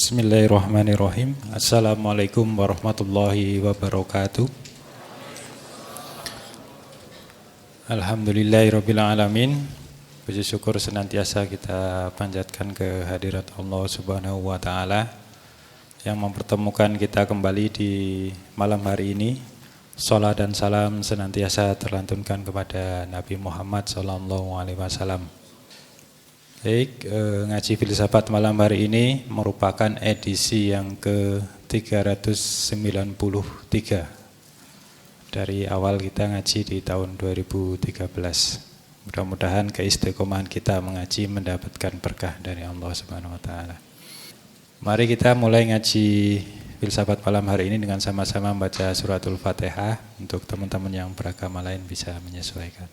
Bismillahirrahmanirrahim. Assalamualaikum warahmatullahi wabarakatuh. Alhamdulillahirabbil alamin. Puji syukur senantiasa kita panjatkan ke hadirat Allah Subhanahu wa taala yang mempertemukan kita kembali di malam hari ini. Salat dan salam senantiasa terlantunkan kepada Nabi Muhammad sallallahu alaihi wasallam. Baik, ngaji filsafat malam hari ini merupakan edisi yang ke-393 dari awal kita ngaji di tahun 2013. Mudah-mudahan keistiqomahan kita mengaji mendapatkan berkah dari Allah Subhanahu wa taala. Mari kita mulai ngaji filsafat malam hari ini dengan sama-sama membaca suratul Fatihah. Untuk teman-teman yang beragama lain bisa menyesuaikan.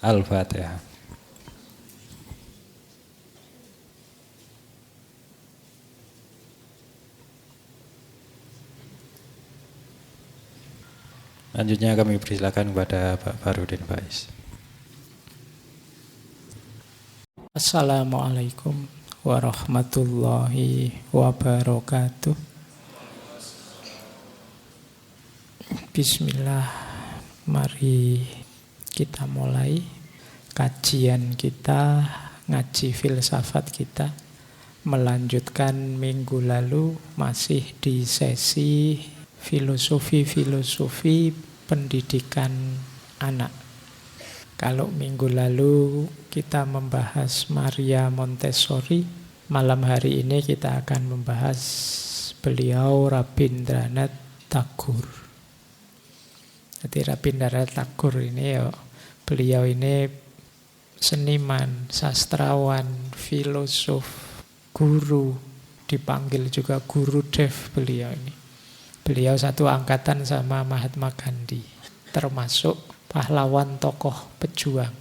Al-Fatihah. Selanjutnya kami persilakan kepada Pak Farudin Faiz. Assalamualaikum warahmatullahi wabarakatuh. Bismillah, mari kita mulai kajian kita, ngaji filsafat kita. Melanjutkan minggu lalu masih di sesi filosofi pendidikan anak. Kalau minggu lalu kita membahas Maria Montessori, malam hari ini kita akan membahas beliau Rabindranath Tagore. Jadi Rabindranath Tagore ini beliau ini seniman, sastrawan, filosof, guru, dipanggil juga Guru Dev beliau ini. Beliau satu angkatan sama Mahatma Gandhi, termasuk pahlawan tokoh pejuang.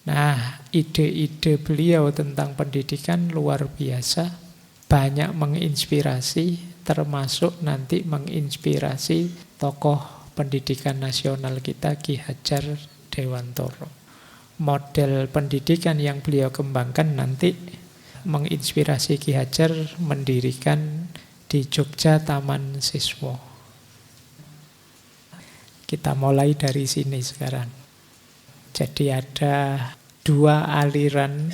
Nah, ide-ide beliau tentang pendidikan luar biasa, banyak menginspirasi, termasuk nanti menginspirasi tokoh pendidikan nasional kita, Ki Hajar Dewantara. Model pendidikan yang beliau kembangkan nanti menginspirasi Ki Hajar mendirikan di Jogja Taman Siswa. Kita mulai dari sini sekarang. Jadi ada dua aliran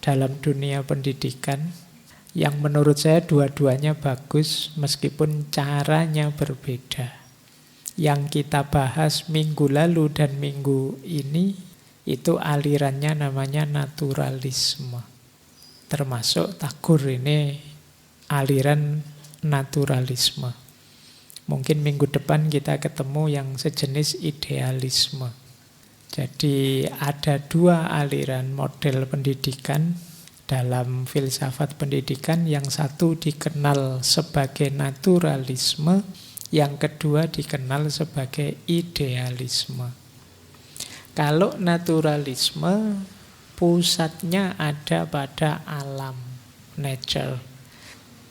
dalam dunia pendidikan yang menurut saya dua-duanya bagus meskipun caranya berbeda. Yang kita bahas minggu lalu dan minggu ini itu alirannya namanya naturalisme. Termasuk Tagore ini aliran naturalisme. Mungkin minggu depan kita ketemu yang sejenis idealisme. Jadi ada dua aliran model pendidikan dalam filsafat pendidikan. Yang satu dikenal sebagai naturalisme, yang kedua dikenal sebagai idealisme. Kalau naturalisme pusatnya ada pada alam, nature.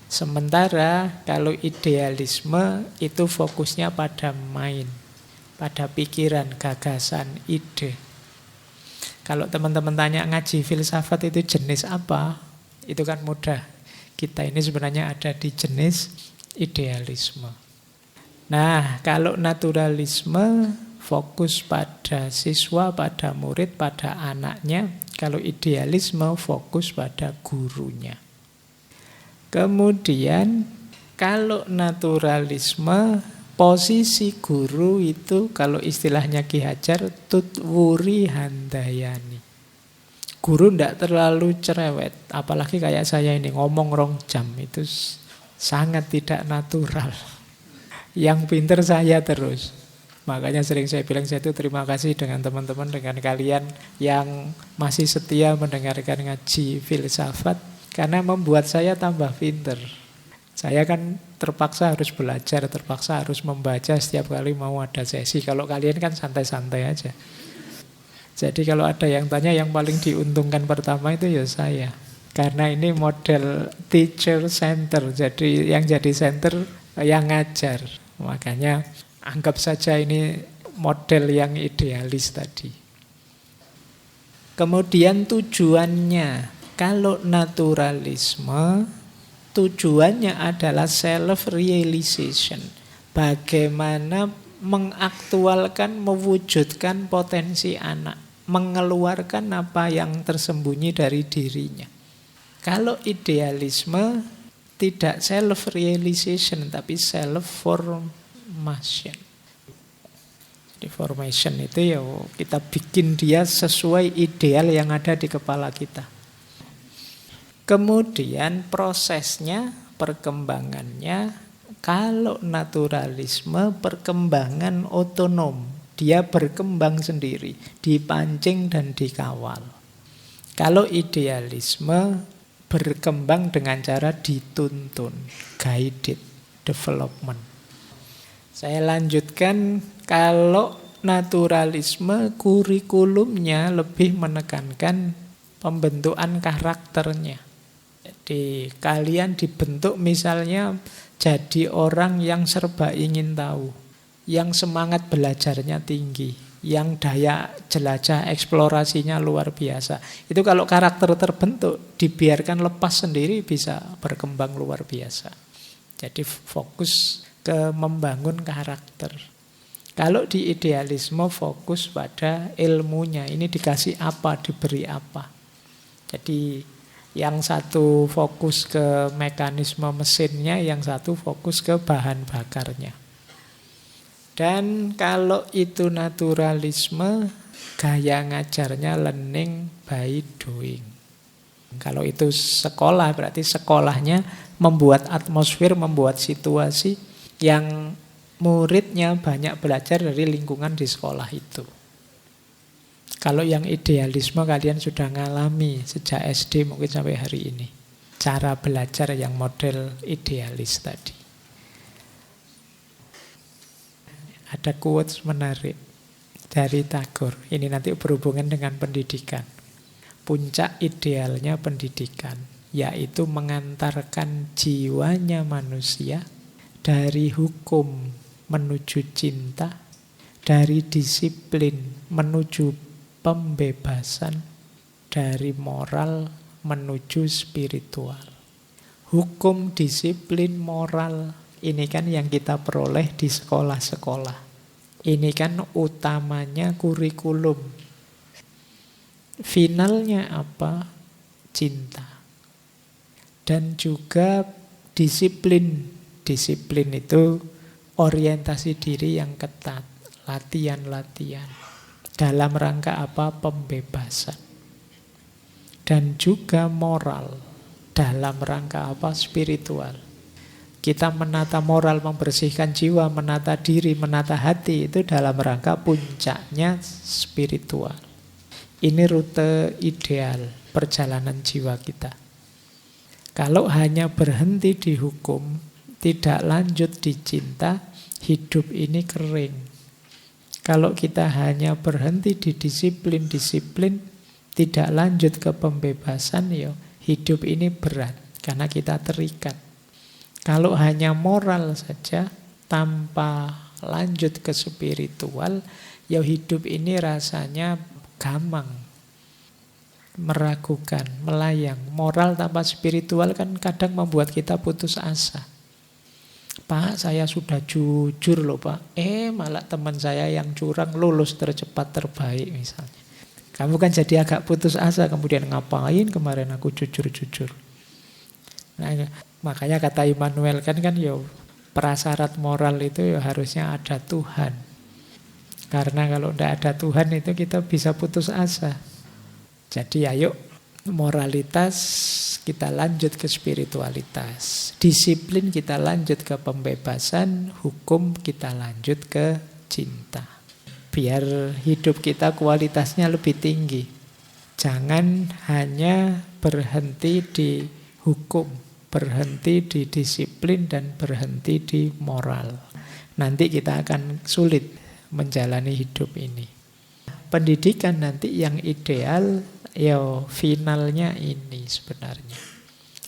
Sementara kalau idealisme itu fokusnya pada mind, pada pikiran, gagasan, ide. Kalau teman-teman tanya ngaji filsafat itu jenis apa? Itu kan mudah. Kita ini sebenarnya ada di jenis idealisme. Nah, kalau naturalisme fokus pada siswa, pada murid, pada anaknya. Kalau idealisme fokus pada gurunya. Kemudian kalau naturalisme, posisi guru itu kalau istilahnya Ki Hajar tutwuri handayani. Guru tidak terlalu cerewet, apalagi kayak saya ini ngomong rong jam itu sangat tidak natural. Yang pinter saya terus. Makanya sering saya bilang saya itu terima kasih dengan teman-teman, dengan kalian yang masih setia mendengarkan ngaji filsafat. Karena membuat saya tambah pinter. Saya kan terpaksa harus belajar, terpaksa harus membaca setiap kali mau ada sesi. Kalau kalian kan santai-santai aja. Jadi kalau ada yang tanya yang paling diuntungkan pertama itu ya saya. Karena ini model teacher center. Jadi yang jadi center yang ngajar. Makanya anggap saja ini model yang idealis tadi. Kemudian tujuannya. Kalau naturalisme tujuannya adalah self-realization. Bagaimana mengaktualkan, mewujudkan potensi anak. Mengeluarkan apa yang tersembunyi dari dirinya. Kalau idealisme tidak self-realization, tapi self-formation. Deformation itu ya kita bikin dia sesuai ideal yang ada di kepala kita. Kemudian prosesnya, perkembangannya, kalau naturalisme perkembangan otonom, dia berkembang sendiri, dipancing dan dikawal. Kalau idealisme berkembang dengan cara dituntun, guided development. Saya lanjutkan, kalau naturalisme kurikulumnya lebih menekankan pembentukan karakternya. Jadi kalian dibentuk misalnya jadi orang yang serba ingin tahu, yang semangat belajarnya tinggi, yang daya jelajah eksplorasinya luar biasa. Itu kalau karakter terbentuk, dibiarkan lepas sendiri bisa berkembang luar biasa. Jadi fokus ke membangun karakter. Kalau di idealisme fokus pada ilmunya, ini dikasih apa, diberi apa. Jadi yang satu fokus ke mekanisme mesinnya, yang satu fokus ke bahan bakarnya. Dan kalau itu naturalisme, gaya ngajarnya learning by doing. Kalau itu sekolah, berarti sekolahnya membuat atmosfer, membuat situasi yang muridnya banyak belajar dari lingkungan di sekolah itu. Kalau yang idealisme kalian sudah ngalami sejak SD mungkin sampai hari ini. Cara belajar yang model idealis tadi. Ada quotes menarik dari Tagore. Ini nanti berhubungan dengan pendidikan. Puncak idealnya pendidikan, yaitu mengantarkan jiwanya manusia dari hukum menuju cinta, dari disiplin menuju pembebasan, dari moral menuju spiritual. Hukum, disiplin, moral, ini kan yang kita peroleh di sekolah-sekolah. Ini kan utamanya kurikulum. Finalnya apa? Cinta. Dan juga disiplin. Disiplin itu orientasi diri yang ketat. Latihan-latihan. Dalam rangka apa? Pembebasan. Dan juga moral. Dalam rangka apa? Spiritual. Kita menata moral, membersihkan jiwa, menata diri, menata hati, itu dalam rangka puncaknya spiritual. Ini rute ideal perjalanan jiwa kita. Kalau hanya berhenti di hukum, tidak lanjut di cinta, hidup ini kering. Kalau kita hanya berhenti di disiplin, tidak lanjut ke pembebasan, ya hidup ini berat karena kita terikat. Kalau hanya moral saja tanpa lanjut ke spiritual, ya hidup ini rasanya gamang, meragukan, melayang. Moral tanpa spiritual kan kadang membuat kita putus asa. Pak, saya sudah jujur loh Pak. Malah teman saya yang curang lulus tercepat terbaik misalnya. Kamu kan jadi agak putus asa, kemudian ngapain kemarin aku jujur-jujur. Nah, makanya kata Immanuel kan prasyarat moral itu harusnya ada Tuhan. Karena kalau tidak ada Tuhan itu kita bisa putus asa. Jadi ayo moralitas kita lanjut ke spiritualitas. Disiplin kita lanjut ke pembebasan, hukum kita lanjut ke cinta. Biar hidup kita kualitasnya lebih tinggi. Jangan hanya berhenti di hukum, berhenti di disiplin dan berhenti di moral. Nanti kita akan sulit menjalani hidup ini. Pendidikan nanti yang ideal, finalnya ini sebenarnya.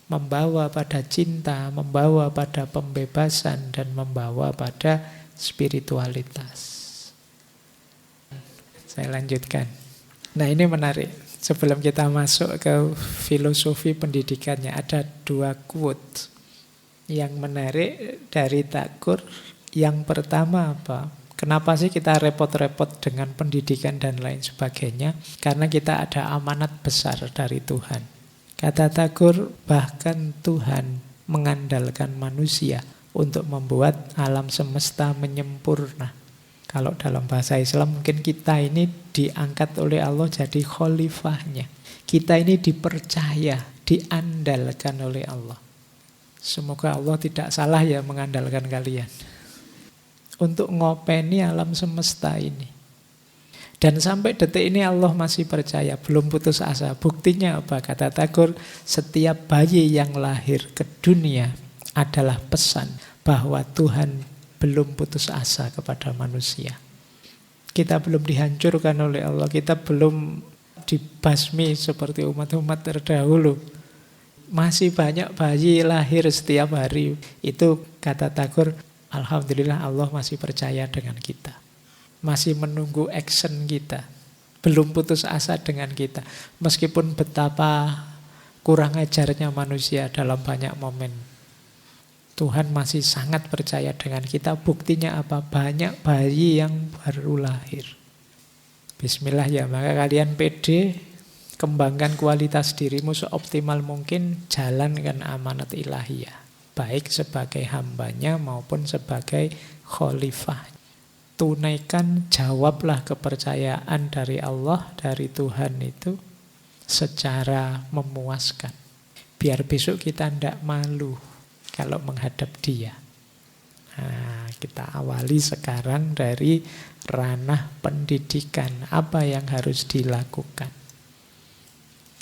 Membawa pada cinta, membawa pada pembebasan, dan membawa pada spiritualitas. Saya lanjutkan. Nah ini menarik. Sebelum kita masuk ke filosofi pendidikannya, ada 2 quote. Yang menarik dari Tagore, yang pertama apa? Kenapa sih kita repot-repot dengan pendidikan dan lain sebagainya? Karena kita ada amanat besar dari Tuhan. Kata Tagore, bahkan Tuhan mengandalkan manusia untuk membuat alam semesta menyempurna. Kalau dalam bahasa Islam mungkin kita ini diangkat oleh Allah jadi khalifahnya. Kita ini dipercaya, diandalkan oleh Allah. Semoga Allah tidak salah ya mengandalkan kalian untuk ngopeni alam semesta ini. Dan sampai detik ini Allah masih percaya, belum putus asa. Buktinya apa? Kata Tagore, setiap bayi yang lahir ke dunia adalah pesan bahwa Tuhan belum putus asa kepada manusia. Kita belum dihancurkan oleh Allah, kita belum dibasmi seperti umat-umat terdahulu. Masih banyak bayi lahir setiap hari. Itu kata Tagore, alhamdulillah Allah masih percaya dengan kita. Masih menunggu action kita. Belum putus asa dengan kita. Meskipun betapa kurang ajarnya manusia dalam banyak momen. Tuhan masih sangat percaya dengan kita. Buktinya apa? Banyak bayi yang baru lahir. Bismillah ya, maka kalian pede. Kembangkan kualitas dirimu seoptimal mungkin, jalankan amanat ilahiyah. Baik sebagai hambanya maupun sebagai khalifah. Tunaikan, jawablah kepercayaan dari Allah, dari Tuhan itu secara memuaskan. Biar besok kita tidak malu kalau menghadap Dia. Nah, kita awali sekarang dari ranah pendidikan. Apa yang harus dilakukan?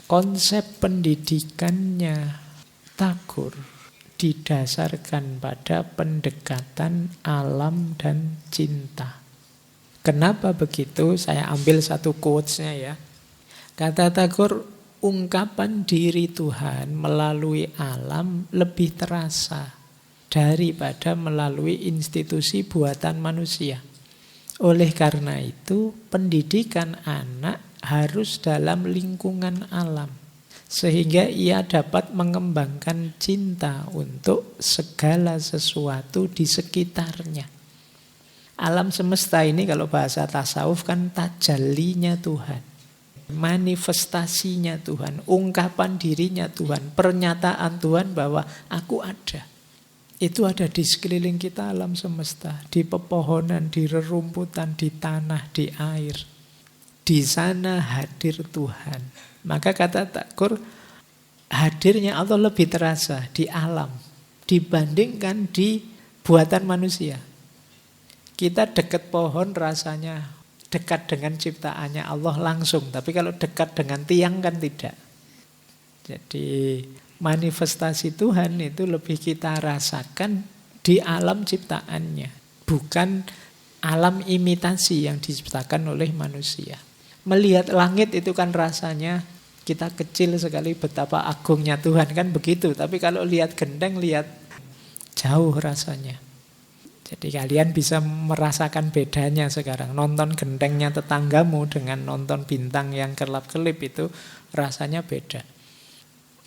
Konsep pendidikannya Tagore didasarkan pada pendekatan alam dan cinta. Kenapa begitu? Saya ambil satu quotes-nya ya. Kata Tagore, ungkapan diri Tuhan melalui alam lebih terasa daripada melalui institusi buatan manusia. Oleh karena itu, pendidikan anak harus dalam lingkungan alam. Sehingga ia dapat mengembangkan cinta untuk segala sesuatu di sekitarnya. Alam semesta ini kalau bahasa tasawuf kan tajallinya Tuhan. Manifestasinya Tuhan, ungkapan dirinya Tuhan, pernyataan Tuhan bahwa aku ada. Itu ada di sekeliling kita alam semesta, di pepohonan, di rerumputan, di tanah, di air. Di sana hadir Tuhan. Maka kata Tagore, hadirnya Allah lebih terasa di alam dibandingkan di buatan manusia. Kita dekat pohon rasanya dekat dengan ciptaannya Allah langsung. Tapi kalau dekat dengan tiang kan tidak. Jadi manifestasi Tuhan itu lebih kita rasakan di alam ciptaannya. Bukan alam imitasi yang diciptakan oleh manusia. Melihat langit itu kan rasanya kita kecil sekali betapa agungnya Tuhan kan begitu. Tapi kalau lihat gendeng, lihat jauh rasanya. Jadi kalian bisa merasakan bedanya sekarang. Nonton gendengnya tetanggamu dengan nonton bintang yang kelap-kelip itu rasanya beda.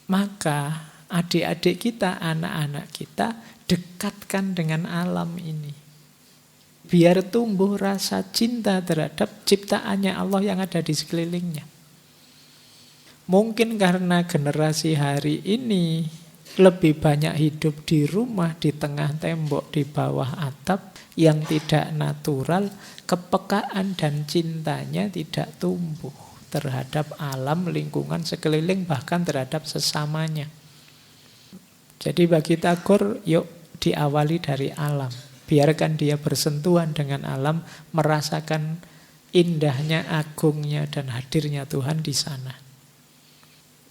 Maka adik-adik kita, anak-anak kita dekatkan dengan alam ini. Biar tumbuh rasa cinta terhadap ciptaannya Allah yang ada di sekelilingnya. Mungkin karena generasi hari ini lebih banyak hidup di rumah, di tengah tembok, di bawah atap yang tidak natural, kepekaan dan cintanya tidak tumbuh terhadap alam, lingkungan sekeliling, bahkan terhadap sesamanya. Jadi bagi Tagore, yuk diawali dari alam. Biarkan dia bersentuhan dengan alam, merasakan indahnya, agungnya, dan hadirnya Tuhan di sana.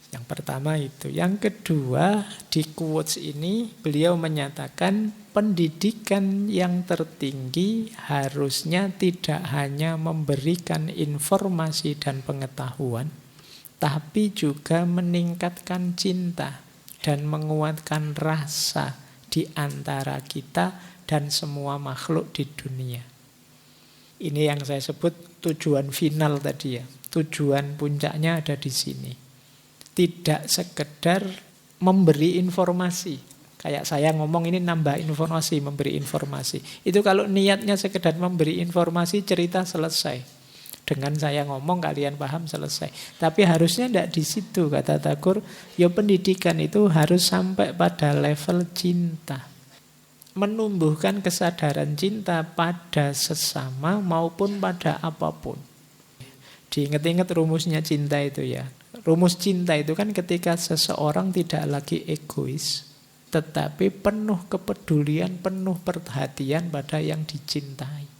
Yang pertama itu. Yang kedua, di quotes ini beliau menyatakan pendidikan yang tertinggi harusnya tidak hanya memberikan informasi dan pengetahuan, tapi juga meningkatkan cinta dan menguatkan rasa di antara kita dan semua makhluk di dunia. Ini yang saya sebut tujuan final tadi ya. Tujuan puncaknya ada di sini. Tidak sekedar memberi informasi, Kayak saya ngomong ini nambah informasi, memberi informasi. Itu kalau niatnya sekedar memberi informasi, cerita selesai. Dengan saya ngomong kalian paham selesai. Tapi harusnya tidak di situ, kata Tagore. Ya pendidikan itu harus sampai pada level cinta. Menumbuhkan kesadaran cinta pada sesama maupun pada apapun. Diingat-ingat rumusnya cinta itu ya. Rumus cinta itu kan ketika seseorang tidak lagi egois, tetapi penuh kepedulian, penuh perhatian pada yang dicintai.